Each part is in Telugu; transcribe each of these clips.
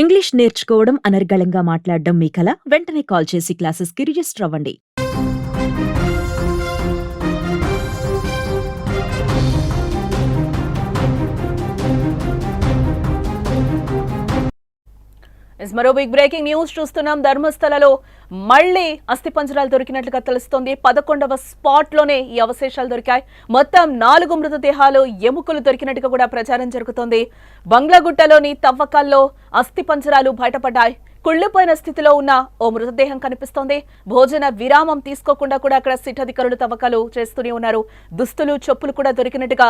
ఇంగ్లీష్ నేర్చుకోవడం అనర్గళంగా మాట్లాడడం మీ కల? వెంటనే కాల్ చేసి క్లాసెస్‌కి రిజిస్టర్ అవ్వండి. మరో బిగ్ బ్రేకింగ్ న్యూస్ చూస్తున్నాం. ధర్మస్థలలో మళ్లీ అస్థిపంజరాలు దొరికినట్లుగా తెలుస్తోంది. 11వ స్పాట్ లోనే ఈ అవశేషాలు దొరికాయి. మొత్తం 4 మృతదేహాలు, ఎముకలు దొరికినట్టుగా కూడా ప్రచారం జరుగుతోంది. బంగ్లాగుట్టలోని తవ్వకాల్లో అస్థిపంజరాలు బయటపడ్డాయి. కుళ్లిపోయిన స్థితిలో ఉన్న ఓ మృతదేహం కనిపిస్తోంది. భోజన విరామం తీసుకోకుండా కూడా అక్కడ సిట్ అధికారులు తవ్వకాలు చేస్తూనే ఉన్నారు. దుస్తులు, చెప్పులు కూడా దొరికినట్టుగా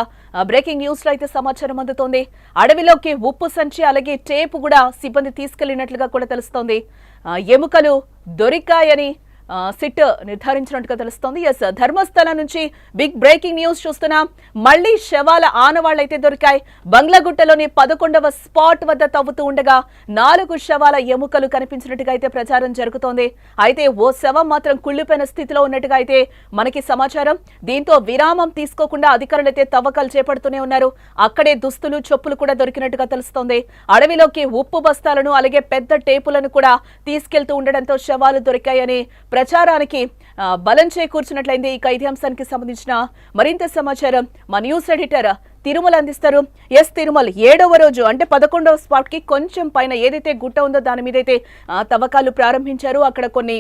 బ్రేకింగ్ న్యూస్ లో అయితే సమాచారం అందుతోంది. అడవిలోకి ఉప్పు సంచి అలాగే టేపు కూడా సిబ్బంది తీసుకెళ్లినట్లుగా కూడా తెలుస్తోంది. ఎముకలు దొరికాయని సిట్ నిర్ధారించినట్టుగా తెలుస్తోంది. ఎస్, ధర్మస్థలం నుంచి బిగ్ బ్రేకింగ్ న్యూస్ చూస్తున్నాం. మళ్లీ శవాల ఆనవాళ్లైతే దొరికాయి. బంగ్లాగుట్టలోని 11వ స్పాట్ వద్ద తవ్వుతూ ఉండగా 4 శవాల ఎముకలు కనిపించినట్టుగా అయితే ప్రచారం జరుగుతోంది. అయితే ఓ శవం మాత్రం కుళ్లిపోయిన స్థితిలో ఉన్నట్టుగా అయితే మనకి సమాచారం. దీంతో విరామం తీసుకోకుండా అధికారులైతే తవ్వకాలు చేపడుతూనే ఉన్నారు. అక్కడే దుస్తులు, చెప్పులు కూడా దొరికినట్టుగా తెలుస్తోంది. అడవిలోకి ఉప్పు బస్తాలను అలాగే పెద్ద టేపులను కూడా తీసుకెళ్తూ ఉండడంతో శవాలు దొరికాయని ప్రచారానికి బలం చేకూర్చినట్లయింది. ఇక ఇదే అంశానికి సంబంధించిన మరింత సమాచారం మా న్యూస్ ఎడిటర్ తిరుమల అందిస్తారు. ఎస్ తిరుమల్, 7వ రోజు అంటే 11వ స్పాట్ కి కొంచెం పైన ఏదైతే గుట్ట ఉందో దాని మీద అయితే తవ్వకాలు ప్రారంభించారు. అక్కడ కొన్ని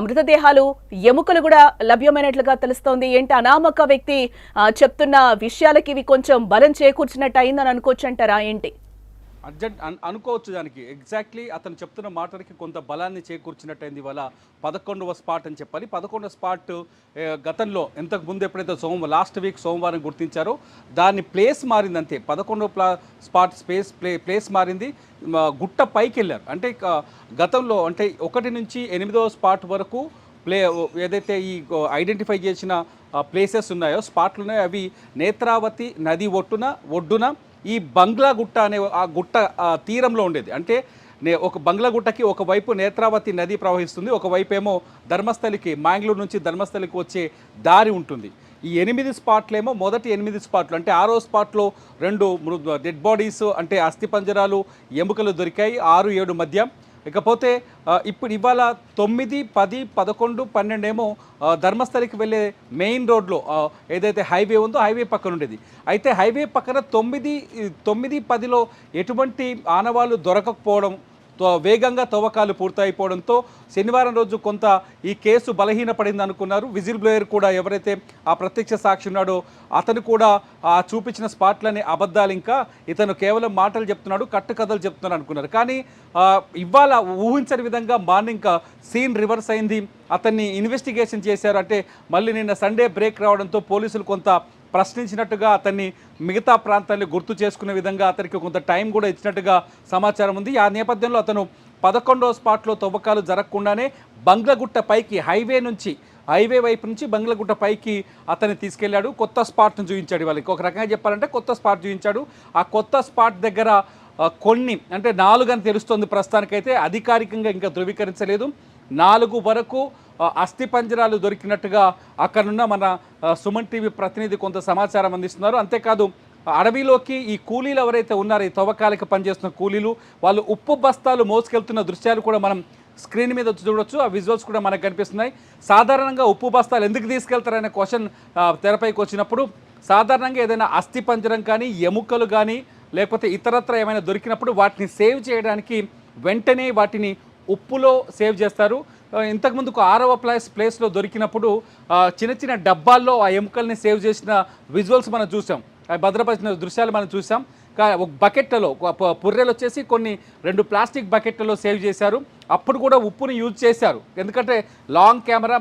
మృతదేహాలు, ఎముకలు కూడా లభ్యమైనట్లుగా తెలుస్తోంది. ఏంటి అనామక వ్యక్తి చెప్తున్న విషయాలకి ఇవి కొంచెం బలం చేకూర్చినట్టు అయిందని అనుకోవచ్చు అంటారా ఏంటి? అర్జెంట్ అనుకోవచ్చు. దానికి ఎగ్జాక్ట్లీ అతను చెప్తున్న మాటలకి కొంత బలాన్ని చేకూర్చినట్టయింది. ఇవాళ 11వ స్పాట్ అని చెప్పాలి. 11వ స్పాట్ గతంలో ఇంతకు ముందు ఎప్పుడైతే లాస్ట్ వీక్ సోమవారం గుర్తించారో దాన్ని ప్లేస్ మారింది అంతే. 11వ స్పాట్ ప్లేస్ మారింది. గుట్ట పైకి వెళ్ళారు. అంటే గతంలో అంటే 1 నుంచి 8వ స్పాట్ వరకు ఏదైతే ఈ ఐడెంటిఫై చేసిన ప్లేసెస్ ఉన్నాయో, స్పాట్లు ఉన్నాయో, అవి నేత్రావతి నది ఒడ్డున ఈ బంగ్లాగుట్ట అనే ఆ గుట్ట తీరంలో ఉండేది. అంటే ఒక బంగ్లాగుట్టకి ఒకవైపు నేత్రావతి నది ప్రవహిస్తుంది, ఒకవైపు ఏమో ధర్మస్థలికి, మ్యాంగ్లూరు నుంచి ధర్మస్థలికి వచ్చే దారి ఉంటుంది. ఈ 8 స్పాట్లేమో మొదటి 8 స్పాట్లు. అంటే 6వ స్పాట్లో 2 డెడ్ బాడీస్ అంటే అస్థిపంజరాలు, ఎముకలు దొరికాయి 6, 7 మధ్య. ఇకపోతే ఇప్పుడు ఇవాళ 9, 10, 11, 12 ఏమో ధర్మస్థలికి వెళ్ళే మెయిన్ రోడ్లో ఏదైతే హైవే ఉందో హైవే పక్కన ఉండేది. అయితే హైవే పక్కన 9, 10లో ఎటువంటి ఆనవాళ్ళు దొరకకపోవడం, వేగంగా తవ్వకాలు పూర్తయిపోవడంతో శనివారం రోజు కొంత ఈ కేసు బలహీనపడింది అనుకున్నారు. విజిల్ బ్లోయర్ కూడా, ఎవరైతే ఆ ప్రత్యక్ష సాక్షి ఉన్నాడో అతను కూడా చూపించిన స్పాట్లని అబద్ధాలు, ఇంకా ఇతను కేవలం మాటలు చెప్తున్నాడు, కట్టుకథలు చెప్తున్నాడు అనుకున్నారు. కానీ ఇవాళ ఊహించని విధంగా మార్నింగ్ సీన్ రివర్స్ అయింది. అతన్ని ఇన్వెస్టిగేషన్ చేశారు. అంటే మళ్ళీ నిన్న సండే బ్రేక్ రావడంతో పోలీసులు కొంత ప్రశ్నించినట్టుగా, అతన్ని మిగతా ప్రాంతాన్ని గుర్తు చేసుకునే విధంగా అతనికి కొంత టైం కూడా ఇచ్చినట్టుగా సమాచారం ఉంది. ఆ నేపథ్యంలో అతను 11వ స్పాట్లో తవ్వకాలు జరగకుండానే బంగ్లాగుట్ట పైకి, హైవే వైపు నుంచి బంగ్లాగుట్ట పైకి అతన్ని తీసుకెళ్లాడు. కొత్త స్పాట్ను చూపించాడు. వాళ్ళకి ఒక రకంగా చెప్పాలంటే కొత్త స్పాట్ చూపించాడు. ఆ కొత్త స్పాట్ దగ్గర కొన్ని అంటే 4 అని తెలుస్తుంది ప్రస్తుతానికైతే, అధికారికంగా ఇంకా ధృవీకరించలేదు. 4 వరకు అస్థిపంజరాలు దొరికినట్టుగా అక్కడున్న మన సుమన్ టీవీ ప్రతినిధి కొంత సమాచారం అందిస్తున్నారు. అంతేకాదు అడవిలోకి ఈ కూలీలు ఎవరైతే ఉన్నారో, ఈ తవ్వకాలకి పనిచేస్తున్న కూలీలు, వాళ్ళు ఉప్పు బస్తాలు మోసుకెళ్తున్న దృశ్యాలు కూడా మనం స్క్రీన్ మీద చూడొచ్చు. ఆ విజువల్స్ కూడా మనకు కనిపిస్తున్నాయి. సాధారణంగా ఉప్పు బస్తాలు ఎందుకు తీసుకెళ్తారనే క్వశ్చన్ తెరపైకి వచ్చినప్పుడు, సాధారణంగా ఏదైనా అస్థిపంజరం కానీ, ఎముకలు కానీ, లేకపోతే ఇతరత్ర ఏమైనా దొరికినప్పుడు వాటిని సేవ్ చేయడానికి వెంటనే వాటిని ఉప్పులో సేవ్ చేస్తారు. ఇంతకుముందు 6వ ప్లేస్లో దొరికినప్పుడు చిన్న చిన్న డబ్బాల్లో ఆ ఎముకల్ని సేవ్ చేసిన విజువల్స్ మనం చూసాం, భద్రపరిచిన దృశ్యాలు మనం చూసాం. ఒక బకెట్లలో, పుర్రెలు వచ్చేసి కొన్ని 2 ప్లాస్టిక్ బకెట్లలో సేవ్ చేశారు. అప్పుడు కూడా ఉప్పుని యూజ్ చేశారు. ఎందుకంటే లాంగ్ కెమెరా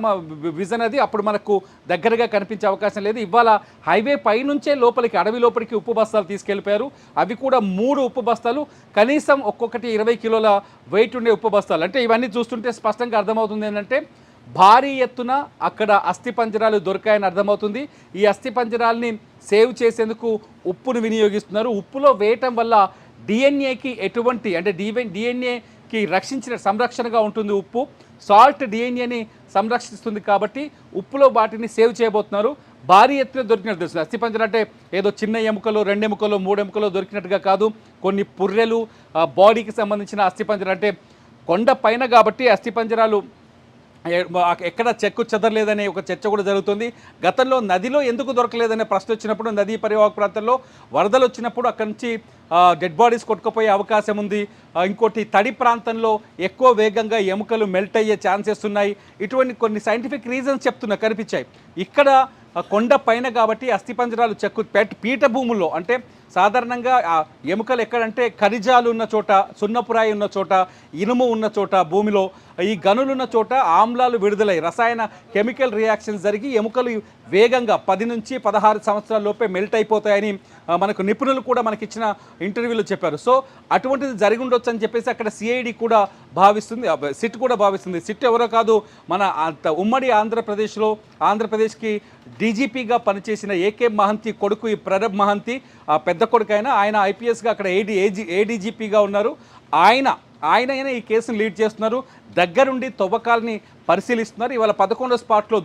విజన్ అది అప్పుడు మనకు దగ్గరగా కనిపించే అవకాశం లేదు. ఇవాళ హైవే పైనుంచే లోపలికి, అడవి లోపలికి ఉప్పు బస్తాలు తీసుకెళ్ళిపోయారు. అవి కూడా 3 ఉప్పు బస్తాలు, కనీసం ఒక్కొక్కటి 20 కిలోల వెయిట్ ఉండే ఉప్పు బస్తాలు. అంటే ఇవన్నీ చూస్తుంటే స్పష్టంగా అర్థమవుతుంది ఏంటంటే భారీ ఎత్తున అక్కడ అస్థిపంజరాలు దొరికాయని అర్థమవుతుంది. ఈ అస్థిపంజరాల్ని సేవ్ చేసేందుకు ఉప్పును వినియోగిస్తున్నారు. ఉప్పులో వేయటం వల్ల డిఎన్ఏకి ఎటువంటి, అంటే డిఎన్ఏకి సంరక్షణగా ఉంటుంది ఉప్పు. సాల్ట్ డిఎన్ఏని సంరక్షిస్తుంది కాబట్టి ఉప్పులో వాటిని సేవ్ చేయబోతున్నారు. భారీ ఎత్తున దొరికినట్టు తెలుస్తుంది. అస్థిపంజరం అంటే ఏదో చిన్న ఎముకలు, 2 ఎముకలు, 3 ఎముకలు దొరికినట్టుగా కాదు. కొన్ని పుర్రెలు, బాడీకి సంబంధించిన అస్థిపంజరం. అంటే కొండ పైన కాబట్టి అస్థిపంజరాలు ఎక్కడ చెక్కు చెదరలేదనే ఒక చర్చ కూడా జరుగుతుంది. గతంలో నదిలో ఎందుకు దొరకలేదనే ప్రశ్న వచ్చినప్పుడు, నదీ పరివాహక ప్రాంతంలో వరదలు వచ్చినప్పుడు అక్కడి నుంచి డెడ్ బాడీస్ కొట్టుకుపోయే అవకాశం ఉంది. ఇంకోటి తడి ప్రాంతంలో ఎక్కువ వేగంగా ఎముకలు మెల్ట్ అయ్యే ఛాన్సెస్ ఉన్నాయి. ఇటువంటి కొన్ని సైంటిఫిక్ రీజన్స్ కనిపించాయి. ఇక్కడ కొండ పైన కాబట్టి అస్థిపంజరాలు చెక్కు పీఠభూముల్లో, అంటే సాధారణంగా ఎముకలు ఎక్కడంటే ఖనిజాలు ఉన్న చోట, సున్నపురాయి ఉన్న చోట, ఇనుము ఉన్న చోట, భూమిలో ఈ గనులు ఉన్న చోట ఆమ్లాలు విడుదలై రసాయన కెమికల్ రియాక్షన్స్ జరిగి ఎముకలు వేగంగా 10 నుంచి 16 సంవత్సరాల లోపే మెల్ట్ అయిపోతాయని మనకు నిపుణులు కూడా మనకిచ్చిన ఇంటర్వ్యూలో చెప్పారు. సో అటువంటిది జరిగి ఉండొచ్చు అని చెప్పేసి అక్కడ సిఐడి కూడా భావిస్తుంది, సిట్ కూడా భావిస్తుంది. సిట్ ఎవరో కాదు, మన ఉమ్మడి ఆంధ్రప్రదేశ్కి డీజీపీగా పనిచేసిన ఏకే మహంతి కొడుకు ఈ ప్రణబ్ మహంతి, ఆ పెద్ద కొడుకు ఆయన ఐపీఎస్గా అక్కడ ఏడీజీపీగా ఉన్నారు. ఆయన ఈ కేసును లీడ్ చేస్తున్నారు. దగ్గరుండి తవ్వకాలని పరిశీలిస్తున్నారు. ఇవాళ 11వ స్పాట్లో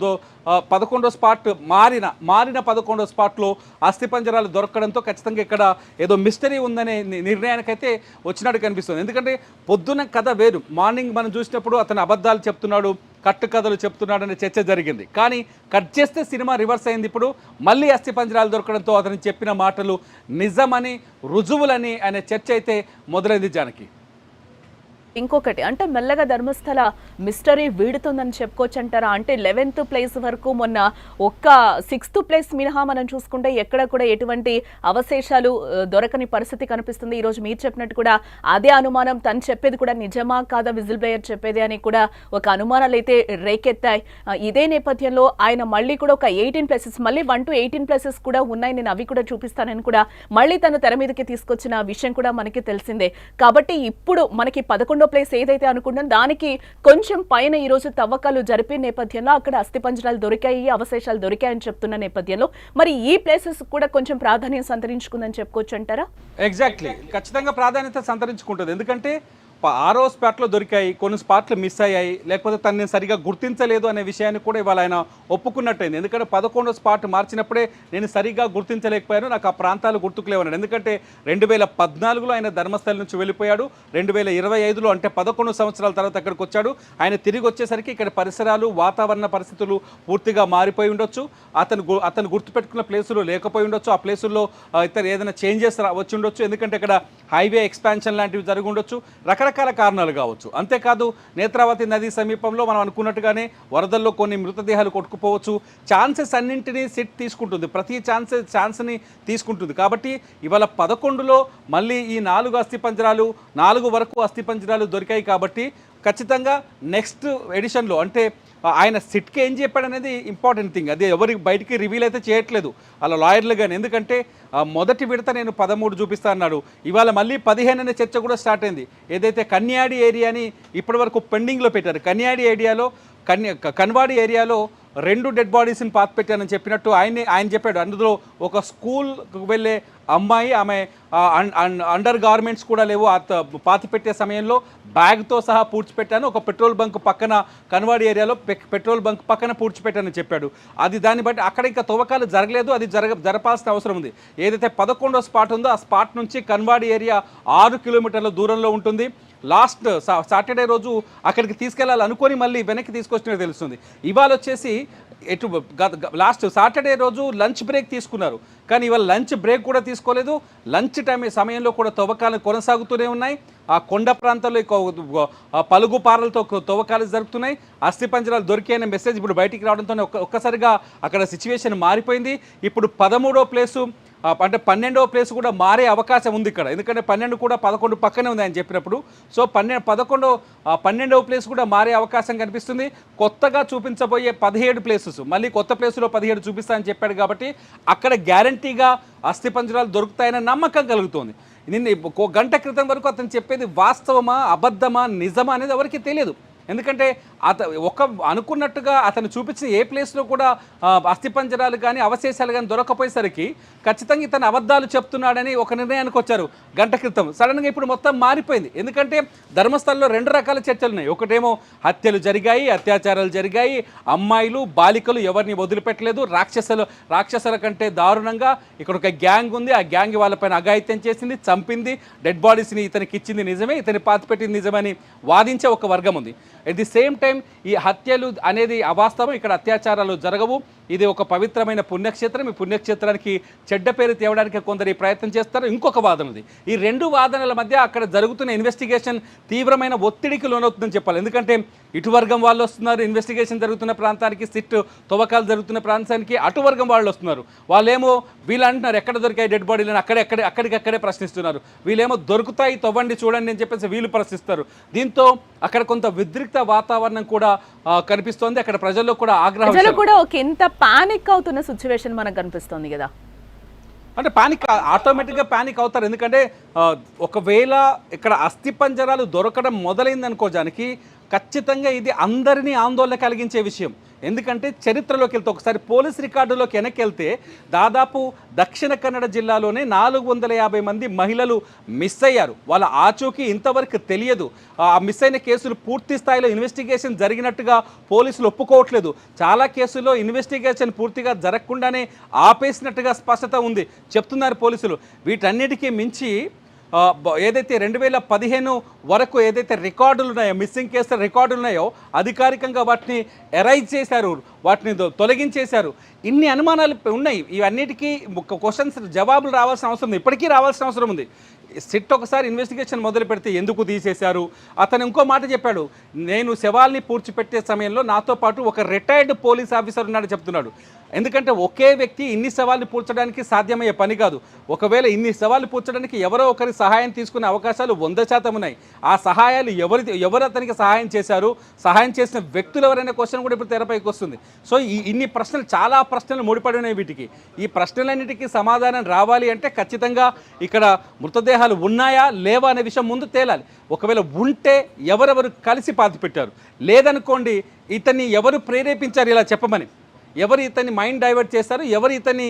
11వ స్పాట్ మారిన 11వ స్పాట్లో అస్థిపంజరాలు దొరకడంతో ఖచ్చితంగా ఇక్కడ ఏదో మిస్టరీ ఉందనే నిర్ణయానికైతే వచ్చినట్టు కనిపిస్తుంది. ఎందుకంటే పొద్దున కథ వేరు. మార్నింగ్ మనం చూసినప్పుడు అతను అబద్ధాలు చెప్తున్నాడు, కట్టు కథలు చెప్తున్నాడు అనే చర్చ జరిగింది. కానీ కట్ చేస్తే సినిమా రివర్స్ అయింది. ఇప్పుడు మళ్ళీ అస్థిపంజరాలు దొరకడంతో అతను చెప్పిన మాటలు నిజమని, రుజువులని అనే చర్చ అయితే మొదలైంది జానకి. ఇంకొకటి అంటే మెల్లగా ధర్మస్థల మిస్టరీ వీడుతుందని చెప్పుకోవచ్చు అంటారా? అంటే 11th ప్లేస్ వరకు మొన్న ఒక్క 6th ప్లేస్ మినహా మనం చూసుకుంటే ఎక్కడ కూడా ఎటువంటి అవశేషాలు దొరకని పరిస్థితి కనిపిస్తుంది. ఈరోజు మీరు చెప్పినట్టు కూడా అదే అనుమానం, తను చెప్పేది కూడా నిజమా కాదా, విజిల్ బ్లేయర్ చెప్పేది అని కూడా ఒక అనుమానాలు అయితే రేకెత్తాయి. ఇదే నేపథ్యంలో ఆయన మళ్ళీ కూడా ఒక 18 ప్లేసెస్, మళ్ళీ 1 to 18 ప్లేసెస్ కూడా ఉన్నాయి, నేను అవి కూడా చూపిస్తానని కూడా మళ్ళీ తను తెర మీదకి తీసుకొచ్చిన విషయం కూడా మనకి తెలిసిందే. కాబట్టి ఇప్పుడు మనకి 11వ ప్లేస్ ఏదైతే అనుకున్నాం దానికి కొంచెం పైన ఈ రోజు తవ్వకాలు జరిపే నేపథ్యంలో అక్కడ అస్థిపంజరాలు దొరికాయి, అవశేషాలు దొరికాయని చెప్తున్న నేపథ్యంలో మరి ఈ ప్లేసెస్ కూడా కొంచెం ప్రాధాన్యం సంతరించుకుందని చెప్పుకోవచ్చు అంటారా? ఎగ్జాక్ట్లీ, ఖచ్చితంగా ప్రాధాన్యత సంతరించుకుంటుంది. ఎందుకంటే 6వ స్పాట్లో దొరికాయి, కొన్ని స్పాట్లు మిస్ అయ్యాయి, లేకపోతే తనని సరిగా గుర్తించలేదు అనే విషయాన్ని కూడా ఇవాళ ఆయన ఒప్పుకున్నట్టయింది. ఎందుకంటే 11వ స్పాట్ మార్చినప్పుడే నేను సరిగ్గా గుర్తించలేకపోయాను, నాకు ఆ ప్రాంతాలు గుర్తుకులేవన్నాడు. ఎందుకంటే 2014లో ఆయన ధర్మస్థలం నుంచి వెళ్ళిపోయాడు. 2025లో అంటే 11 సంవత్సరాల తర్వాత అక్కడికి వచ్చాడు. ఆయన తిరిగి వచ్చేసరికి ఇక్కడ పరిసరాలు, వాతావరణ పరిస్థితులు పూర్తిగా మారిపోయి ఉండొచ్చు. అతను గుర్తుపెట్టుకున్న ప్లేసులు లేకపోయి ఉండొచ్చు. ఆ ప్లేసుల్లో ఇతర ఏదైనా చేంజెస్ వచ్చి ఉండొచ్చు. ఎందుకంటే ఇక్కడ హైవే ఎక్స్పాన్షన్ లాంటివి జరిగి ఉండొచ్చు. రకరకాల కారణాలు కావచ్చు. అంతేకాదు నేత్రావతి నది సమీపంలో మనం అనుకున్నట్టుగానే వరదల్లో కొన్ని మృతదేహాలు కొట్టుకుపోవచ్చు. ఛాన్సెస్ అన్నింటినీ సిట్ తీసుకుంటుంది, ప్రతి ఛాన్స్ని తీసుకుంటుంది. కాబట్టి ఇవాళ 11లో మళ్ళీ ఈ 4 వరకు అస్థిపంజరాలు దొరికాయి. కాబట్టి ఖచ్చితంగా నెక్స్ట్ ఎడిషన్లో అంటే ఆయన సిట్కి ఏం చెప్పాడు అనేది ఇంపార్టెంట్ థింగ్. అది ఎవరికి బయటికి రివీల్ అయితే చేయట్లేదు అలా లాయర్లు కానీ. ఎందుకంటే మొదటి విడత నేను 13 చూపిస్తా అన్నాడు. ఇవాళ మళ్ళీ 15 అనే చర్చ కూడా స్టార్ట్ అయింది. ఏదైతే కన్యాడి ఏరియాని ఇప్పటివరకు పెండింగ్లో పెట్టారు, కన్వాడి ఏరియాలో 2 డెడ్ బాడీస్ని పాతి పెట్టానని చెప్పినట్టు ఆయన చెప్పాడు. అందులో ఒక స్కూల్కి వెళ్ళే అమ్మాయి, ఆమె అండర్ గార్మెంట్స్ కూడా లేవు, పాతి పెట్టే సమయంలో బ్యాగ్తో సహా పూడ్చిపెట్టాను, ఒక పెట్రోల్ బంక్ పక్కన కన్వాడి ఏరియాలో పెట్రోల్ బంక్ పక్కన పూడ్చిపెట్టానని చెప్పాడు. అది దాన్ని బట్టి అక్కడ ఇంకా తవ్వకాలు జరగలేదు, అది జరపాల్సిన అవసరం ఉంది. ఏదైతే 11వ స్పాట్ ఉందో ఆ స్పాట్ నుంచి కన్వాడి ఏరియా 6 కిలోమీటర్ల దూరంలో ఉంటుంది. లాస్ట్ సాటర్డే రోజు అక్కడికి తీసుకెళ్లాలనుకొని మళ్ళీ వెనక్కి తీసుకొచ్చినట్టు తెలుస్తుంది. ఇవాళ వచ్చేసి లాస్ట్ సాటర్డే రోజు లంచ్ బ్రేక్ తీసుకున్నారు, కానీ ఇవాళ లంచ్ బ్రేక్ కూడా తీసుకోలేదు. లంచ్ సమయంలో కూడా తవ్వకాలు కొనసాగుతూనే ఉన్నాయి. ఆ కొండ ప్రాంతాల్లో పలుగు పారలతో తవ్వకాలు జరుగుతున్నాయి. అస్థిపంజరాలు దొరికాయనే మెసేజ్ ఇప్పుడు బయటికి రావడంతో ఒక్కసారిగా అక్కడ సిచ్యువేషన్ మారిపోయింది. ఇప్పుడు 13వ ప్లేసు అంటే 12వ ప్లేస్ కూడా మారే అవకాశం ఉంది ఇక్కడ. ఎందుకంటే 12 కూడా 11 పక్కనే ఉంది ఆయన చెప్పినప్పుడు. సో 12వ ప్లేస్ కూడా మారే అవకాశం కనిపిస్తుంది. కొత్తగా చూపించబోయే 17 ప్లేసెస్, మళ్ళీ కొత్త ప్లేసులో 17 చూపిస్తా అని చెప్పాడు. కాబట్టి అక్కడ గ్యారంటీగా అస్థిపంజరాలు దొరుకుతాయనే నమ్మకం కలుగుతోంది. నిన్న 1 గంట క్రితం వరకు అతను చెప్పేది వాస్తవమా, అబద్ధమా, నిజమా అనేది ఎవరికి తెలియదు. ఎందుకంటే అనుకున్నట్టుగా అతను చూపించిన ఏ ప్లేస్లో కూడా అస్థిపంజరాలు కానీ అవశేషాలు కానీ దొరకపోయేసరికి ఖచ్చితంగా ఇతను అబద్ధాలు చెప్తున్నాడని ఒక నిర్ణయానికి వచ్చారు గంట క్రితం. సడన్గా ఇప్పుడు మొత్తం మారిపోయింది. ఎందుకంటే ధర్మస్థలంలో 2 రకాల చర్చలు ఉన్నాయి. ఒకటేమో హత్యలు జరిగాయి, అత్యాచారాలు జరిగాయి, అమ్మాయిలు బాలికలు ఎవరిని వదిలిపెట్టలేదు, రాక్షసుల కంటే దారుణంగా ఇక్కడ ఒక గ్యాంగ్ ఉంది, ఆ గ్యాంగ్ వాళ్ళపైన అఘాయిత్యం చేసింది, చంపింది, డెడ్ బాడీస్ని ఇతనికి ఇచ్చింది నిజమే, ఇతని పాతిపెట్టింది నిజమని వాదించే ఒక వర్గం ఉంది. ఎట్ ది సేమ్ టైం ఈ హత్యలు అనేది అవాస్తవం, ఇక్కడ అత్యాచారాలు జరగవు, ఇది ఒక పవిత్రమైన పుణ్యక్షేత్రం, ఈ పుణ్యక్షేత్రానికి చెడ్డ పేరు తేవడానికి కొందరు ఈ ప్రయత్నం చేస్తారు. ఇంకొక వాదన ఉంది. ఈ 2 వాదనల మధ్య అక్కడ జరుగుతున్న ఇన్వెస్టిగేషన్ తీవ్రమైన ఒత్తిడికి లోనవుతుందని చెప్పాలి. ఎందుకంటే ఇటు వర్గం వాళ్ళు వస్తున్నారు ఇన్వెస్టిగేషన్ జరుగుతున్న ప్రాంతానికి, సిట్ తవ్వకాలు జరుగుతున్న ప్రాంతానికి, అటు వర్గం వాళ్ళు వస్తున్నారు. వాళ్ళేమో వీళ్ళు అంటున్నారు ఎక్కడ దొరికాయి డెడ్ బాడీలను, అక్కడికక్కడే ప్రశ్నిస్తున్నారు. వీళ్ళేమో దొరుకుతాయి తవ్వండి చూడండి అని చెప్పేసి వీళ్ళు ప్రశ్నిస్తారు. దీంతో అక్కడ కొంత ఉద్రిక్త వాతావరణం కూడా కనిపిస్తోంది. అక్కడ ప్రజల్లో కూడా ఆగ్రహం కూడా ఒక ఎంత పానిక్ అవుతున్న సిచ్యువేషన్ మనకు కనిపిస్తోంది కదా. అంటే ఆటోమేటిక్గా పానిక్ అవుతారు. ఎందుకంటే ఒకవేళ ఇక్కడ అస్థిపంజరాలు దొరకడం మొదలైందనుకోవడానికి ఖచ్చితంగా ఇది అందరినీ ఆందోళన కలిగించే విషయం. ఎందుకంటే చరిత్రలోకి వెళ్తే ఒకసారి పోలీస్ రికార్డులోకి వెనక్కి వెళ్తే దాదాపు దక్షిణ కన్నడ జిల్లాలోనే 450 మంది మహిళలు మిస్ అయ్యారు. వాళ్ళ ఆచూకీ ఇంతవరకు తెలియదు. ఆ మిస్ అయిన కేసులు పూర్తి స్థాయిలో ఇన్వెస్టిగేషన్ జరిగినట్టుగా పోలీసులు ఒప్పుకోవట్లేదు. చాలా కేసుల్లో ఇన్వెస్టిగేషన్ పూర్తిగా జరగకుండానే ఆపేసినట్టుగా స్పష్టత ఉంది చెప్తున్నారు పోలీసులు. వీటన్నిటికీ మించి ఏదైతే 2015 వరకు ఏదైతే రికార్డులు ఉన్నాయో, మిస్సింగ్ కేసుల రికార్డులు ఉన్నాయో అధికారికంగా వాటిని ఎరైజ్ చేశారు, వాటిని తొలగించేశారు. ఇన్ని అనుమానాలు ఉన్నాయి. ఇవన్నిటికీ క్వశ్చన్స్ జవాబులు రావాల్సిన అవసరం ఉంది, ఇప్పటికీ రావాల్సిన అవసరం ఉంది. సిట్ ఒకసారి ఇన్వెస్టిగేషన్ మొదలు పెడితే ఎందుకు తీసేశారు? అతను ఇంకో మాట చెప్పాడు, నేను శవాల్ని పూడ్చిపెట్టే సమయంలో నాతో పాటు ఒక రిటైర్డ్ పోలీస్ ఆఫీసర్ ఉన్నాడు చెప్తున్నాడు. ఎందుకంటే ఒకే వ్యక్తి ఇన్ని సవాళ్ళు పూడ్చడానికి సాధ్యమయ్యే పని కాదు. ఒకవేళ ఇన్ని సవాళ్ళు పూడ్చడానికి ఎవరో ఒకరి సహాయం తీసుకునే అవకాశాలు 100% ఉన్నాయి. ఆ సహాయాలు ఎవరు అతనికి సహాయం చేశారు, సహాయం చేసిన వ్యక్తులు ఎవరైనా క్వశ్చన్ కూడా ఇప్పుడు తెరపైకి వస్తుంది. సో ఇన్ని ప్రశ్నలు, చాలా ప్రశ్నలు ముడిపడి ఉన్నాయి వీటికి. ఈ ప్రశ్నలన్నిటికీ సమాధానం రావాలి అంటే ఖచ్చితంగా ఇక్కడ మృతదేహాలు ఉన్నాయా లేవా అనే విషయం ముందు తేలాలి. ఒకవేళ ఉంటే ఎవరెవరు కలిసి పాతిపెట్టారు, లేదనుకోండి ఇతన్ని ఎవరు ప్రేరేపించారు ఇలా చెప్పమని, ఎవరు ఇతన్ని మైండ్ డైవర్ట్ చేస్తారు, ఎవరు ఇతన్ని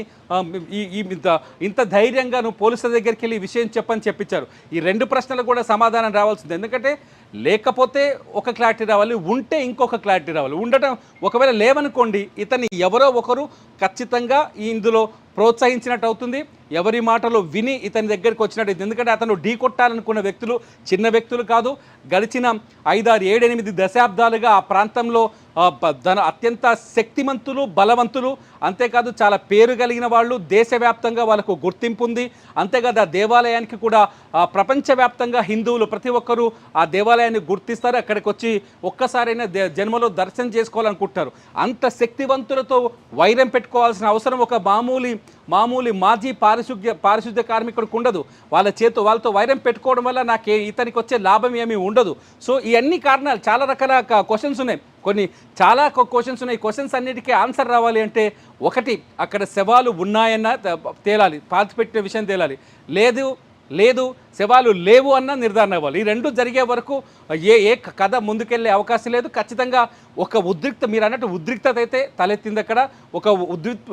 ఇంత ధైర్యంగా నువ్వు పోలీసుల దగ్గరికి వెళ్ళి ఈ విషయం చెప్పని చెప్పించారు. ఈ 2 ప్రశ్నలకు కూడా సమాధానం రావాల్సింది. ఎందుకంటే లేకపోతే ఒక క్లారిటీ రావాలి, ఉంటే ఇంకొక క్లారిటీ రావాలి. ఉండటం ఒకవేళ లేవనుకోండి ఇతన్ని ఎవరో ఒకరు ఖచ్చితంగా ఇందులో ప్రోత్సహించినట్టు అవుతుంది, ఎవరి మాటలు విని ఇతని దగ్గరికి వచ్చినట్టు. ఎందుకంటే అతను ఢీ కొట్టాలనుకున్న వ్యక్తులు చిన్న వ్యక్తులు కాదు. గడిచిన 5, 6, 7, 8 దశాబ్దాలుగా ఆ ప్రాంతంలో అత్యంత శక్తిమంతులు, బలవంతులు, అంతేకాదు చాలా పేరు కలిగిన వాళ్ళు, దేశవ్యాప్తంగా వాళ్ళకు గుర్తింపు ఉంది. అంతేకాదు ఆ దేవాలయానికి కూడా ప్రపంచవ్యాప్తంగా హిందువులు ప్రతి ఒక్కరూ ఆ దేవాలయాన్ని గుర్తిస్తారు, అక్కడికి వచ్చి ఒక్కసారైనా జన్మలో దర్శనం చేసుకోవాలనుకుంటారు. అంత శక్తివంతులతో వైరం పెట్టుకోవాల్సిన అవసరం ఒక మామూలు మాజీ పారిశుద్ధ్య కార్మికుడికి ఉండదు. వాళ్ళతో వైరం పెట్టుకోవడం వల్ల ఇతనికి వచ్చే లాభం ఏమీ ఉండదు. సో ఇవన్నీ కారణాలు, చాలా రకాల క్వశ్చన్స్ ఉన్నాయి, చాలా క్వశ్చన్స్ ఉన్నాయి. క్వశ్చన్స్ అన్నిటికీ ఆన్సర్ రావాలి అంటే ఒకటి, అక్కడ శవాలు ఉన్నాయన్న తేలాలి, పాతిపెట్టిన విషయం తేలాలి, లేదు శవాలు లేవు అన్న నిర్ధారణ అవ్వాలి. ఈ 2 జరిగే వరకు ఏ కథ ముందుకెళ్లే అవకాశం లేదు. ఖచ్చితంగా ఒక మీరు అన్నట్టు ఉద్రిక్తత అయితే తలెత్తింది. అక్కడ ఒక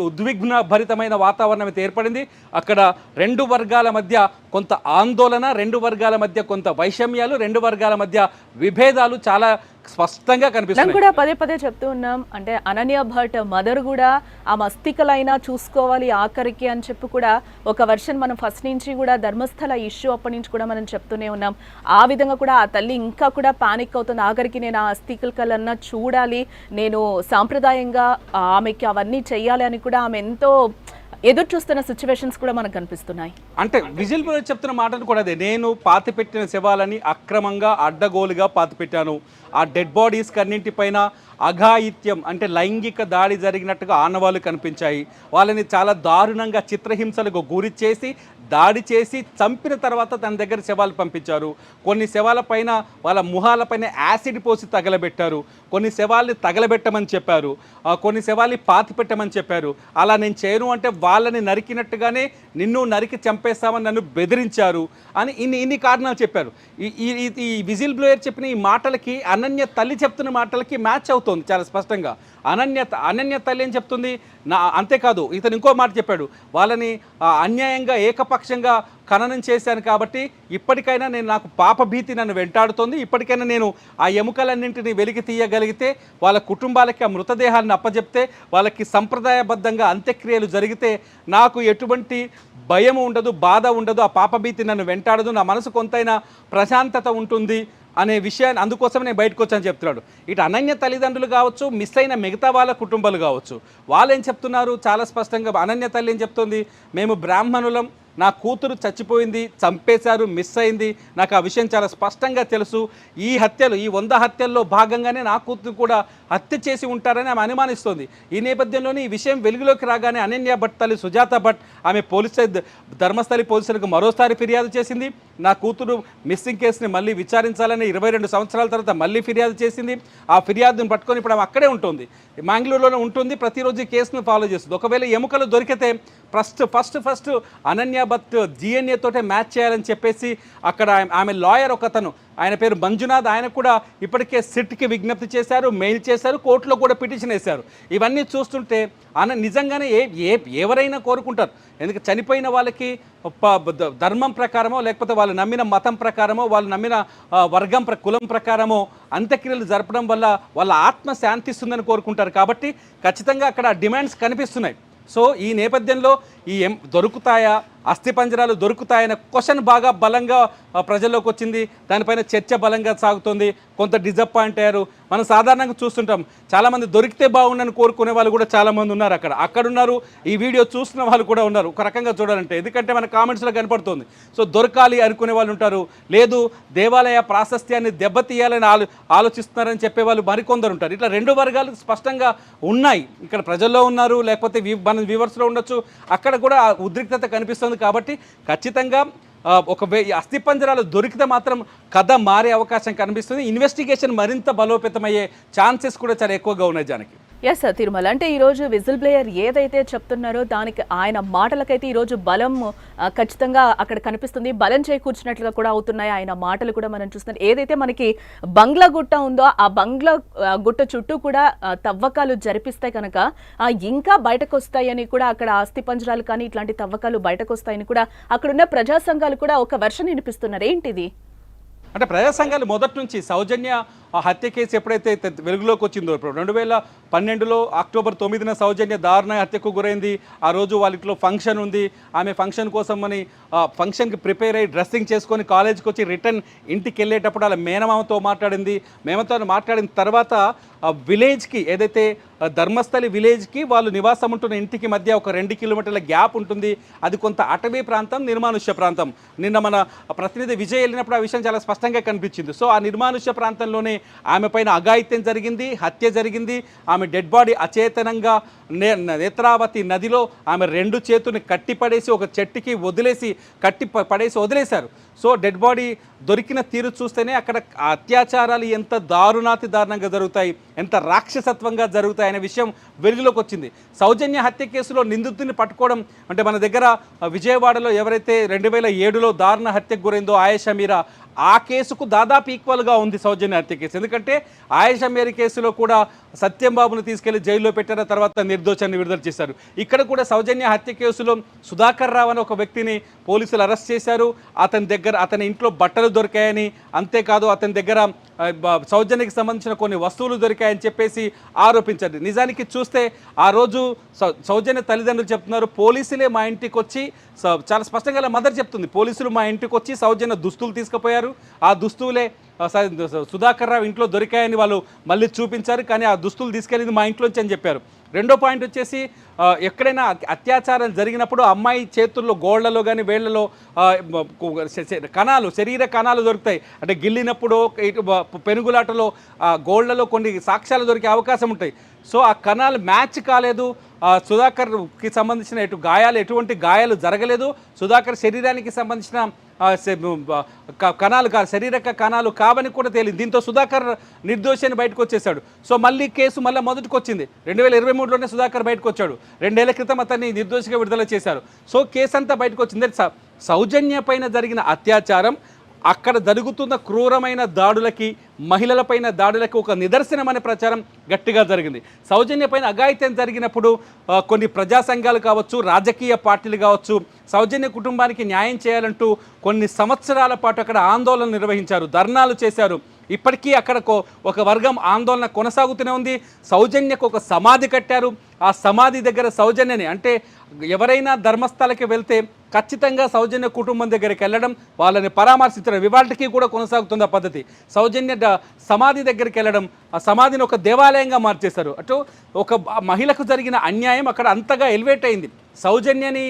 ఉద్విగ్న భరితమైన వాతావరణం అయితే ఏర్పడింది. అక్కడ 2 వర్గాల మధ్య కొంత ఆందోళన, 2 వర్గాల మధ్య కొంత వైషమ్యాలు, 2 వర్గాల మధ్య విభేదాలు చాలా స్పష్టంగా కనిపిస్తుంది. కూడా పదే చెప్తూ ఉన్నాం. అంటే అనన్య భట్ మదర్ కూడా ఆ మస్తికలైనా చూసుకోవాలి ఆఖరికి అని చెప్పి కూడా ఒక వర్షన్ మనం ఫస్ట్ నుంచి కూడా ధర్మస్థల ఇష్యూ అప్పటి నుంచి కూడా మనం చెప్తూనే ఉన్నాం. ఆ విధంగా కూడా ఆ తల్లి ఇంకా కూడా పానిక్ అవుతుంది. ఆఖరికి నేను ఆ అస్థికలన్నా చూడాలి, నేను సాంప్రదాయంగా ఆమెకి అవన్నీ చెయ్యాలి అని కూడా ఆమె ఎంతో ఎదురు చూస్తున్న సిచ్యువేషన్స్ కూడా మనకు కనిపిస్తున్నాయి. అంటే విజిల్ చెప్తున్న మాటలు కూడా అదే, నేను పాతిపెట్టిన శవాలని అక్రమంగా అడ్డగోలుగా పాతిపెట్టాను, ఆ డెడ్ బాడీస్కి అన్నింటిపైన అఘాయిత్యం అంటే లైంగిక దాడి జరిగినట్టుగా ఆనవాళ్ళు కనిపించాయి. వాళ్ళని చాలా దారుణంగా చిత్రహింసలకు గురి చేసి దాడి చేసి చంపిన తర్వాత తన దగ్గర శవాలు పంపించారు. కొన్ని శవాల పైన వాళ్ళ ముఖాలపైన యాసిడ్ పోసి తగలబెట్టారు, కొన్ని శవాల్ని తగలబెట్టమని చెప్పారు, కొన్ని శవాల్ని పాతి పెట్టమని చెప్పారు. అలా నేను చేయను అంటే వాళ్ళని నరికినట్టుగానే నిన్ను నరికి చంపేస్తామని నన్ను బెదిరించారు అని ఇన్ని కారణాలు చెప్పారు. ఈ విజిల్ బ్లోయర్ చెప్పిన ఈ మాటలకి అనన్య తల్లి చెప్తున్న మాటలకి మ్యాచ్ అవుతుంది చాలా స్పష్టంగా. అనన్య తల్లి ఏం చెప్తుంది, అంతేకాదు ఇతను ఇంకో మాట చెప్పాడు, వాళ్ళని అన్యాయంగా ఏకపక్షంగా ఖననం చేశాను కాబట్టి ఇప్పటికైనా నాకు పాప భీతి నన్ను వెంటాడుతోంది, ఇప్పటికైనా నేను ఆ ఎముకలన్నింటినీ వెలికి తీయగలిగితే, వాళ్ళ కుటుంబాలకి ఆ మృతదేహాలను అప్పచెప్తే, వాళ్ళకి సంప్రదాయబద్ధంగా అంత్యక్రియలు జరిగితే నాకు ఎటువంటి భయం ఉండదు, బాధ ఉండదు, ఆ పాప భీతి నన్ను వెంటాడదు, నా మనసు కొంతైనా ప్రశాంతత ఉంటుంది అనే విషయాన్ని అందుకోసమే నేను బయటకు వచ్చాను చెప్తున్నాడు. ఇటు అనన్య తల్లిదండ్రులు కావచ్చు, మిస్ అయిన మిగతా వాళ్ళ కుటుంబాలు కావచ్చు, వాళ్ళు ఏం చెప్తున్నారు చాలా స్పష్టంగా. అనన్య తల్లి ఏం చెప్తుంది, మేము బ్రాహ్మణులం, నా కూతురు చచ్చిపోయింది, చంపేశారు, మిస్ అయింది, నాకు ఆ విషయం చాలా స్పష్టంగా తెలుసు, ఈ 100 హత్యల్లో భాగంగానే నా కూతురు కూడా హత్య చేసి ఉంటారని ఆమె అనుమానిస్తోంది. ఈ నేపథ్యంలోనే ఈ విషయం వెలుగులోకి రాగానే అనన్య భట్ తల్లి సుజాత భట్ ఆమె ధర్మస్థలి పోలీసులకు మరోసారి ఫిర్యాదు చేసింది. నా కూతురు మిస్సింగ్ కేసుని మళ్ళీ విచారించాలని 22 సంవత్సరాల తర్వాత మళ్ళీ ఫిర్యాదు చేసింది. ఆ ఫిర్యాదును పట్టుకొని ఇప్పుడు ఆమె అక్కడే ఉంటుంది, మ్యాంగ్లూరులోనే ఉంటుంది, ప్రతిరోజు ఈ కేసును ఫాలో చేస్తుంది. ఒకవేళ ఎముకలు దొరికితే ఫస్ట్ అనన్య భట్ DNA తోటే మ్యాచ్ చేయాలని చెప్పేసి అక్కడ ఆమె లాయర్ ఒకతను, ఆయన పేరు మంజునాథ్, ఆయన కూడా ఇప్పటికే సిట్కి విజ్ఞప్తి చేశారు, మెయిల్ చేశారు, కోర్టులో కూడా పిటిషన్ వేశారు. ఇవన్నీ చూస్తుంటే నిజంగానే ఎవరైనా కోరుకుంటారు, ఎందుకంటే చనిపోయిన వాళ్ళకి ధర్మం ప్రకారమో లేకపోతే వాళ్ళు నమ్మిన మతం ప్రకారమో వాళ్ళు నమ్మిన వర్గం కులం ప్రకారమో అంత్యక్రియలు జరపడం వల్ల వాళ్ళ ఆత్మ శాంతిస్తుందని కోరుకుంటారు. కాబట్టి ఖచ్చితంగా అక్కడ డిమాండ్స్ కనిపిస్తున్నాయి. సో ఈ నేపథ్యంలో దొరుకుతాయా, అస్థిపంజరాలు దొరుకుతాయనే క్వశ్చన్ బాగా బలంగా ప్రజల్లోకి వచ్చింది. దానిపైన చర్చ బలంగా సాగుతుంది. కొంత డిసప్పాయింట్ అయ్యారు. మనం సాధారణంగా చూస్తుంటాం, చాలామంది దొరికితే బాగుండని కోరుకునే వాళ్ళు కూడా చాలామంది ఉన్నారు. అక్కడున్నారు, ఈ వీడియో చూస్తున్న వాళ్ళు కూడా ఉన్నారు ఒక రకంగా చూడాలంటే, ఎందుకంటే మన కామెంట్స్లో కనపడుతుంది. సో దొరకాలి అనుకునే వాళ్ళు ఉంటారు, లేదు దేవాలయ ప్రాశస్త్యాన్ని దెబ్బతీయాలని ఆలోచిస్తున్నారని చెప్పే వాళ్ళు మరికొందరు ఉంటారు. ఇట్లా 2 వర్గాలు స్పష్టంగా ఉన్నాయి. ఇక్కడ ప్రజల్లో ఉన్నారు, లేకపోతే మన వ్యూవర్స్లో ఉండొచ్చు, అక్కడ కూడా ఉద్రిక్తత కనిపిస్తుంది. కాబట్టి ఖచ్చితంగా అస్థిపంజరాలు దొరికితే మాత్రం కథ మారే అవకాశం కనిపిస్తుంది. ఇన్వెస్టిగేషన్ మరింత బలోపేతమయ్యే ఛాన్సెస్ కూడా చాలా ఎక్కువగా ఉన్నాయి జానకి. ఎస్ తిరుమల, అంటే ఈరోజు విజిల్ బ్లేయర్ ఏదైతే చెప్తున్నారో దానికి ఆయన మాటలకైతే ఈరోజు బలం ఖచ్చితంగా అక్కడ కనిపిస్తుంది, బలం చేకూర్చినట్లుగా కూడా అవుతున్నాయి ఆయన మాటలు కూడా మనం చూస్తున్నాం. ఏదైతే మనకి బంగ్లా గుట్ట ఉందో ఆ బంగ్లా గుట్ట చుట్టూ కూడా తవ్వకాలు జరిపిస్తే కనుక ఇంకా బయటకు వస్తాయని కూడా, అక్కడ ఆస్తి పంజరాలు కానీ ఇట్లాంటి తవ్వకాలు బయటకు వస్తాయని కూడా అక్కడున్న ప్రజా సంఘాలు కూడా ఒక వెర్షన్ వినిపిస్తున్నారు. ఏంటిది అంటే ప్రజా సంఘాలు మొదటి నుంచి సౌజన్య హత్య కేసు ఎప్పుడైతే వెలుగులోకి వచ్చిందో, ఇప్పుడు 2012లో అక్టోబర్ 9న సౌజన్య దారుణ హత్యకు గురైంది. ఆ రోజు వాళ్ళ ఇంట్లో ఫంక్షన్ ఉంది, ఆమె ఫంక్షన్ కోసం అని ఫంక్షన్కి ప్రిపేర్ అయ్యి డ్రెస్సింగ్ చేసుకొని కాలేజ్కి వచ్చి రిటర్న్ ఇంటికి వెళ్ళేటప్పుడు వాళ్ళ మేనమామతో మాట్లాడింది. మాట్లాడిన తర్వాత విలేజ్కి, ఏదైతే ధర్మస్థలి విలేజ్కి వాళ్ళు నివాసం ఉంటున్న ఇంటికి మధ్య ఒక 2 కిలోమీటర్ల గ్యాప్ ఉంటుంది. అది కొంత అటవీ ప్రాంతం, నిర్మానుష్య ప్రాంతం. నిన్న మన ప్రతినిధి విజయ్ వెళ్ళినప్పుడు ఆ విషయం చాలా స్పష్టంగా కనిపించింది. సో ఆ నిర్మానుష్య ప్రాంతంలోనే ఆమె పైన అఘాయిత్యం జరిగింది, హత్య జరిగింది. ఆమె డెడ్ బాడీ అచేతనంగా నేత్రావతి నదిలో ఆమె 2 చేతుల్ని కట్టిపడేసి ఒక చెట్టుకి వదిలేశారు. సో డెడ్ బాడీ దొరికిన తీరు చూస్తేనే అక్కడ అత్యాచారాలు ఎంత దారుణంగా జరుగుతాయి, ఎంత రాక్షసత్వంగా జరుగుతాయి అనే విషయం వెలుగులోకి వచ్చింది. సౌజన్య హత్య కేసులో నిందితుడిని పట్టుకోవడం అంటే, మన దగ్గర విజయవాడలో ఎవరైతే 2007లో దారుణ హత్యకు గురైందో ఆయేషా మీరా, ఆ కేసుకు దాదాపు ఈక్వల్గా ఉంది సౌజన్య హత్య కేసు. ఎందుకంటే ఆయేషా మీరా కేసులో కూడా సత్యంబాబును తీసుకెళ్లి జైల్లో పెట్టిన తర్వాత నిర్దోషాన్ని విడుదల చేశారు. ఇక్కడ కూడా సౌజన్య హత్య కేసులో సుధాకర్ రావు అనే ఒక వ్యక్తిని పోలీసులు అరెస్ట్ చేశారు. అతని ఇంట్లో బట్టలు దొరికాయని, అంతేకాదు అతని దగ్గర సౌజన్యకి సంబంధించిన కొన్ని వస్తువులు దొరికాయని చెప్పేసి ఆరోపించారు. నిజానికి చూస్తే ఆ రోజు సౌజన్య తల్లిదండ్రులు చెప్తున్నారు, పోలీసులే మా ఇంటికి వచ్చి, చాలా స్పష్టంగా మదర్ చెప్తుంది, పోలీసులు మా ఇంటికి వచ్చి సౌజన్య దుస్తులు తీసుకుపోయారు, ఆ దుస్తువులే సుధాకర్ రావు ఇంట్లో దొరికాయని వాళ్ళు మళ్ళీ చూపించారు, కానీ ఆ దుస్తులు తీసుకెళ్ళింది మా ఇంట్లోంచి అని చెప్పారు. రెండో పాయింట్ వచ్చేసి, ఎక్కడైనా అత్యాచారం జరిగినప్పుడు అమ్మాయి చేతుల్లో గోళ్లలో కానీ వేళ్లలో శరీర కణాలు దొరుకుతాయి. అంటే గిల్లినప్పుడు పెనుగులాటలో గోళ్లలో కొన్ని సాక్ష్యాలు దొరికే అవకాశం ఉంటాయి. సో ఆ కణాలు మ్యాచ్ కాలేదు. సుధాకర్కి సంబంధించిన ఎటువంటి గాయాలు జరగలేదు. సుధాకర్ శరీరానికి సంబంధించిన కణాలు శారీరక కణాలు కావని కూడా తేలింది. దీంతో సుధాకర్ నిర్దోషి అని బయటకు వచ్చేసాడు. సో మళ్ళీ కేసు మళ్ళీ మొదటికి వచ్చింది. 2023లోనే సుధాకర్ బయటకు వచ్చాడు. 2 ఏళ్ల క్రితం అతన్ని నిర్దోషిగా విడుదల చేశారు. సో కేసు అంతా బయటకు వచ్చింది. సౌజన్య పైన జరిగిన అత్యాచారం, అక్కడ జరుగుతున్న క్రూరమైన దాడులకి, మహిళలపైన దాడులకి ఒక నిదర్శనం అనే ప్రచారం గట్టిగా జరిగింది. సౌజన్య పైన అఘాయిత్యం జరిగినప్పుడు కొన్ని ప్రజా సంఘాలు కావచ్చు, రాజకీయ పార్టీలు కావచ్చు, సౌజన్య కుటుంబానికి న్యాయం చేయాలంటూ కొన్ని సంవత్సరాల పాటు అక్కడ ఆందోళన నిర్వహించారు, ధర్నాలు చేశారు. ఇప్పటికీ అక్కడ ఒక వర్గం ఆందోళన కొనసాగుతూనే ఉంది. సౌజన్యకు ఒక సమాధి కట్టారు. ఆ సమాధి దగ్గర సౌజన్యని, అంటే ఎవరైనా ధర్మస్థలకి వెళ్తే ఖచ్చితంగా సౌజన్య కుటుంబం దగ్గరికి వెళ్ళడం, వాళ్ళని పరామర్శించడం ఇవాళకి కూడా కొనసాగుతుంది ఆ పద్ధతి. సౌజన్య సమాధి దగ్గరికి వెళ్ళడం, ఆ సమాధిని ఒక దేవాలయంగా మార్చేశారు. అటు ఒక మహిళకు జరిగిన అన్యాయం అక్కడ అంతగా ఎలివేట్ అయింది. సౌజన్యని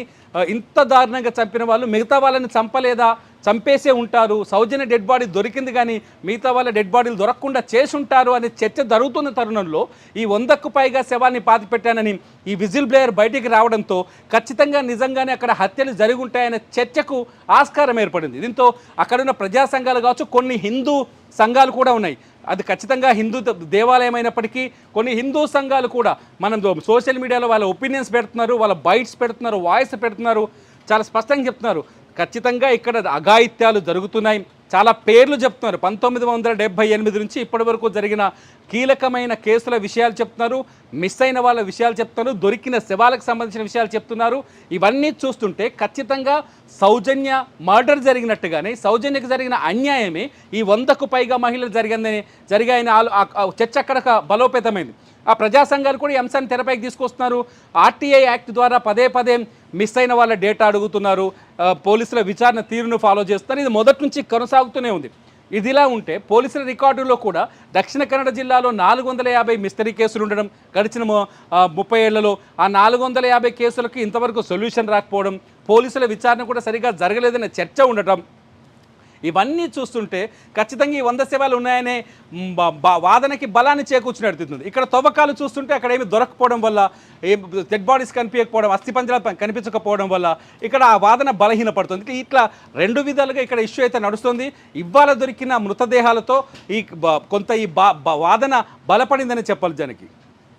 ఇంత దారుణంగా చంపిన వాళ్ళు మిగతా వాళ్ళని చంపలేదా, చంపేసే ఉంటారు, సౌజన్య డెడ్ బాడీ దొరికింది కానీ మిగతా వాళ్ళ డెడ్ బాడీలు దొరకకుండా చేసుంటారు అనే చర్చ జరుగుతున్న తరుణంలో ఈ 100కు పైగా శవాన్ని పాతిపెట్టానని ఈ విజిల్ బ్లేయర్ బయటికి రావడంతో ఖచ్చితంగా నిజంగానే అక్కడ హత్యలు జరిగి ఉంటాయనే చర్చకు ఆస్కారం ఏర్పడింది. దీంతో అక్కడున్న ప్రజా సంఘాలు కావచ్చు, కొన్ని హిందూ సంఘాలు కూడా ఉన్నాయి. అది ఖచ్చితంగా హిందూ దేవాలయం అయినప్పటికీ కొన్ని హిందూ సంఘాలు కూడా మనం సోషల్ మీడియాలో వాళ్ళ ఒపీనియన్స్ పెడుతున్నారు, వాళ్ళ బైట్స్ పెడుతున్నారు, వాయిస్ పెడుతున్నారు, చాలా స్పష్టంగా చెప్తున్నారు ఖచ్చితంగా ఇక్కడ అఘాయిత్యాలు జరుగుతున్నాయి. చాలా పేర్లు చెప్తున్నారు. 1978 నుంచి ఇప్పటి వరకు జరిగిన కీలకమైన కేసుల విషయాలు చెప్తున్నారు, మిస్ అయిన వాళ్ళ విషయాలు చెప్తున్నారు, దొరికిన శవాలకు సంబంధించిన విషయాలు చెప్తున్నారు. ఇవన్నీ చూస్తుంటే ఖచ్చితంగా సౌజన్య మర్డర్ జరిగినట్టుగానే, సౌజన్యకు జరిగిన అన్యాయమే ఈ 100కు పైగా మహిళలు జరిగాయని చర్చ అక్కడ బలోపేతమైంది. ఆ ప్రజా సంఘాలు కూడా ఈ అంశాన్ని తెరపైకి తీసుకొస్తున్నారు. ఆర్టీఐ యాక్ట్ ద్వారా పదే మిస్ అయిన వాళ్ళ డేటా అడుగుతున్నారు, పోలీసుల విచారణ తీరును ఫాలో చేస్తున్నారు. ఇది మొదటి నుంచి కొనసాగుతూనే ఉంది. ఇదిలా ఉంటే పోలీసుల రికార్డుల్లో కూడా దక్షిణ కన్నడ జిల్లాలో 450 మిస్టరీ కేసులు ఉండడం, గడిచిన 30 ఏళ్లలో ఆ 450 కేసులకు ఇంతవరకు సొల్యూషన్ రాకపోవడం, పోలీసుల విచారణ కూడా సరిగా జరగలేదనే చర్చ ఉండటం, ఇవన్నీ చూస్తుంటే ఖచ్చితంగా ఈ 100 శవాలు ఉన్నాయనే వాదనకి బలాన్ని చేకూర్చినట్టుతుంది. ఇక్కడ తవ్వకాలు చూస్తుంటే అక్కడ ఏమి దొరకపోవడం వల్ల, డెడ్ బాడీస్ కనిపించకపోవడం, అస్థిపంజరాలు కనిపించకపోవడం వల్ల ఇక్కడ ఆ వాదన బలహీనపడుతుంది. ఇట్లా 2 విధాలుగా ఇక్కడ ఇష్యూ అయితే నడుస్తుంది. ఇవాళ దొరికిన మృతదేహాలతో కొంత ఈ వాదన బలపడిందని చెప్పాలి జనకి.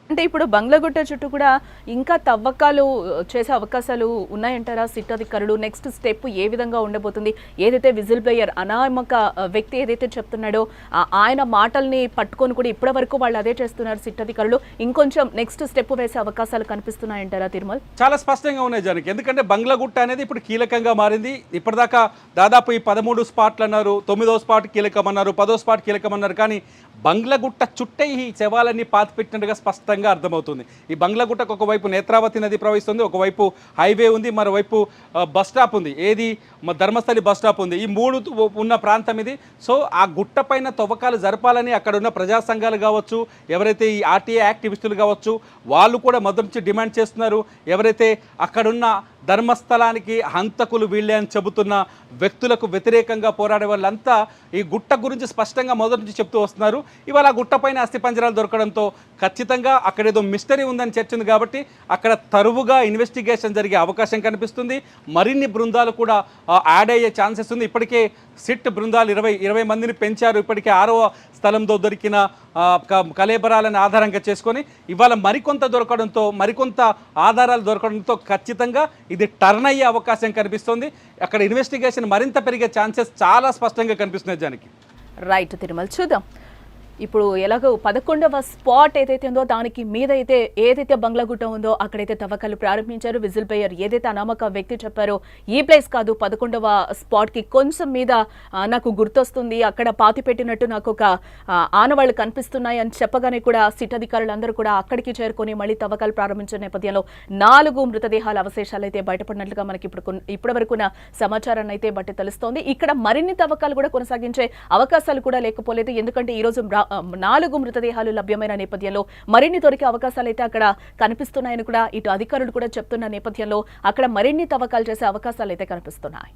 అంటే ఇప్పుడు బంగ్లాగుట్ట చుట్టూ కూడా ఇంకా తవ్వకాలు చేసే అవకాశాలు ఉన్నాయంటారా సిట్ అధికారులు? నెక్స్ట్ స్టెప్ ఏ విధంగా ఉండబోతుంది? ఏదైతే విజిల్ బ్లేయర్ అనామక వ్యక్తి ఏదైతే చెప్తున్నాడో ఆయన మాటల్ని పట్టుకొని కూడా ఇప్పటి వరకు వాళ్ళు అదే చేస్తున్నారు సిట్ అధికారులు. ఇంకొంచెం నెక్స్ట్ స్టెప్ వేసే అవకాశాలు కనిపిస్తున్నాయంటారా తిరుమల్? చాలా స్పష్టంగా ఉన్నాయి జనకి. ఎందుకంటే బంగ్లాగుట్ట అనేది ఇప్పుడు కీలకంగా మారింది. ఇప్పటిదాకా దాదాపు ఈ 13 స్పాట్లు అన్నారు, 9వ స్పాట్ కీలకమన్నారు, 10వ స్పాట్ కీలకమన్నారు. కానీ బంగ్లాగుట్ట చుట్టే ఈ శవాలన్నీ పాతిపెట్టినట్టుగా స్పష్టంగా అర్థమవుతుంది. ఈ బంగ్లాగుట్టకు ఒకవైపు నేత్రావతి నది ప్రవహిస్తుంది, ఒకవైపు హైవే ఉంది, మరోవైపు బస్ స్టాప్ ఉంది, ఏది ధర్మస్థలి బస్ స్టాప్ ఉంది. ఈ 3 ఉన్న ప్రాంతం ఇది. సో ఆ గుట్ట పైన తవ్వకాలు జరపాలని అక్కడ ఉన్న ప్రజా సంఘాలు కావచ్చు, ఎవరైతే ఈ ఆర్టీఐ యాక్టివిస్టులు కావచ్చు, వాళ్ళు కూడా మొదటి నుంచి డిమాండ్ చేస్తున్నారు. ఎవరైతే అక్కడున్న ధర్మస్థలానికి హంతకులు వీళ్ళే అని చెబుతున్న వ్యక్తులకు వ్యతిరేకంగా పోరాడే వాళ్ళంతా ఈ గుట్ట గురించి స్పష్టంగా మొదటి నుంచి చెప్తూ వస్తున్నారు. ఇవాళ ఆ గుట్ట పైన అస్థిపంజరాలు దొరకడంతో ఖచ్చితంగా అక్కడేదో మిస్టరీ ఉందని చర్చ ఉంది. కాబట్టి అక్కడ తరువుగా ఇన్వెస్టిగేషన్ జరిగే అవకాశం కనిపిస్తుంది. మరిన్ని బృందాలు కూడా యాడ్ అయ్యే ఛాన్సెస్ ఉంది. ఇప్పటికే సిట్ బృందాలు 20 మందిని పెంచారు. ఇప్పటికే 6వ స్థలంలో దొరికిన కలేబరాలను ఆధారంగా చేసుకొని ఇవాళ మరికొంత దొరకడంతో, మరికొంత ఆధారాలు దొరకడంతో ఖచ్చితంగా ఇది టర్న్ అయ్యే అవకాశం కనిపిస్తుంది. అక్కడ ఇన్వెస్టిగేషన్ మరింత పెరిగే ఛాన్సెస్ చాలా స్పష్టంగా కనిపిస్తున్నాయి జానికి. రైట్ తిరుమల్, చూద్దాం. ఇప్పుడు ఎలాగో 11వ స్పాట్ ఏదైతే ఉందో దానికి మీద అయితే ఏదైతే బంగ్లాగుట్ట ఉందో అక్కడైతే తవ్వకాలు ప్రారంభించారు. విజిల్ బ్లేయర్ ఏదైతే అనామక వ్యక్తి చెప్పారో ఈ ప్లేస్ కాదు, 11వ స్పాట్కి కొంచెం మీద నాకు గుర్తొస్తుంది, అక్కడ పాతి పెట్టినట్టు నాకు ఒక ఆనవాళ్లు కనిపిస్తున్నాయి అని చెప్పగానే కూడా సిట్ అధికారులందరూ కూడా అక్కడికి చేరుకొని మళ్ళీ తవ్వకాలు ప్రారంభించిన నేపథ్యంలో 4 మృతదేహాల అవశేషాలు అయితే బయటపడినట్లుగా మనకి ఇప్పటి వరకున్న సమాచారాన్ని అయితే బట్టి తెలుస్తోంది. ఇక్కడ మరిన్ని తవ్వకాలు కూడా కొనసాగించే అవకాశాలు కూడా లేకపోలేదు. ఎందుకంటే ఈ రోజు 4 మృతదేహాలు లభ్యమైన నేపథ్యంలో మరిన్ని దొరికే అవకాశాలు అయితే అక్కడ కనిపిస్తున్నాయని కూడా ఇటు అధికారులు కూడా చెప్తున్న నేపథ్యంలో అక్కడ మరిన్ని తవ్వకాలు చేసే అవకాశాలు అయితే కనిపిస్తున్నాయి.